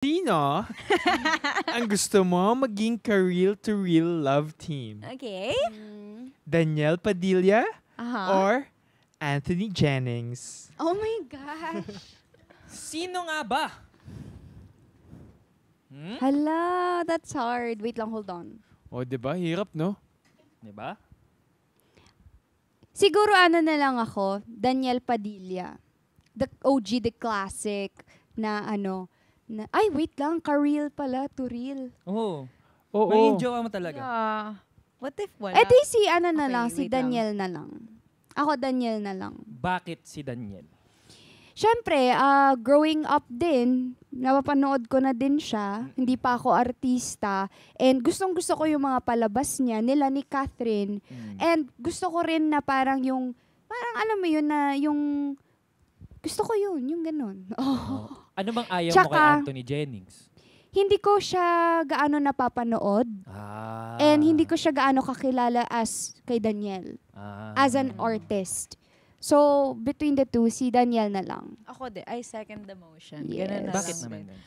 Sino ang gusto mo maging ka-real-to-real love team? Okay. Danielle Padilla Aha. or Anthony Jennings? Oh my gosh. Sino nga ba? Hala, that's hard. Wait lang, hold on. O, diba? Hirap, no? Diba? Siguro ano na lang ako, Danielle Padilla. The OG, the classic na ano, na, ay wait lang, ka-real pala, to real. Oo. Oo. Maging jowa mo talaga. Yeah. What if wala? Eh di si ano na Okay, lang, si wait lang. Danielle na lang. Ako Danielle na lang. Bakit si Daniel? Siyempre, growing up din, napapanood ko na din siya. Hindi pa ako artista. And gustong-gusto ko yung mga palabas niya, nila ni Catherine. And gusto ko rin na parang yung, parang alam mo yun na yung, gusto ko yun, yung ganun. Oh. Ano bang ayaw mo Tsaka, kay Anthony Jennings? Hindi ko siya gaano napapanood. And hindi ko siya gaano kakilala as kay Danielle. As an artist. So, between the two, si Danielle na lang. Ako din. I second the motion. Yes. Ganun na Bakit lang naman? din.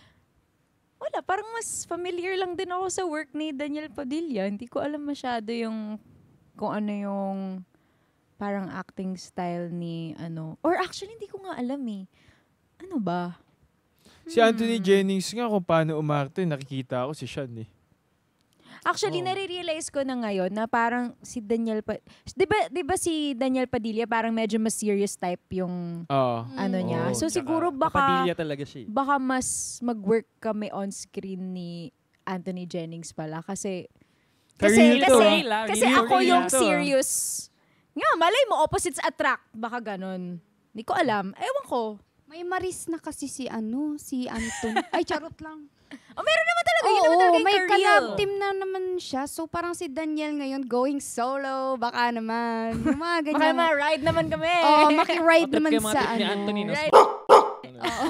Wala, parang mas familiar lang din ako sa work ni Daniel Padilla. Hindi ko alam masyado yung kung ano yung parang acting style ni ano. Or actually, hindi ko nga alam eh. Ano ba? Si Anthony Jennings nga kung paano umarte, nakikita ko si Sean eh. Actually, nare-realize ko na ngayon na parang si Daniel di ba si Daniel Padilla parang medyo mas serious type yung Oo. ano niya. Oo, So tsaka siguro Padilla talaga siya. baka mas mag-work kami on screen ni Anthony Jennings pala kasi Ka-real to, kasi Real ako to, yung to. serious. Nga, malay mo opposites attract, baka ganun. Hindi ko alam. Ewan ko. May Maris na kasi si ano, si Anton. Ay, charot lang. Oh, meron naman talaga. Yun Oo, naman talaga yung may career. collab team na naman siya. So, parang si Danielle ngayon going solo. Baka naman. Yung mga ganyan. Baka ma-ride naman kami. Oo, makiride Trip naman kayo mga sa trip ni ano. Anthony, no? Right. Oo.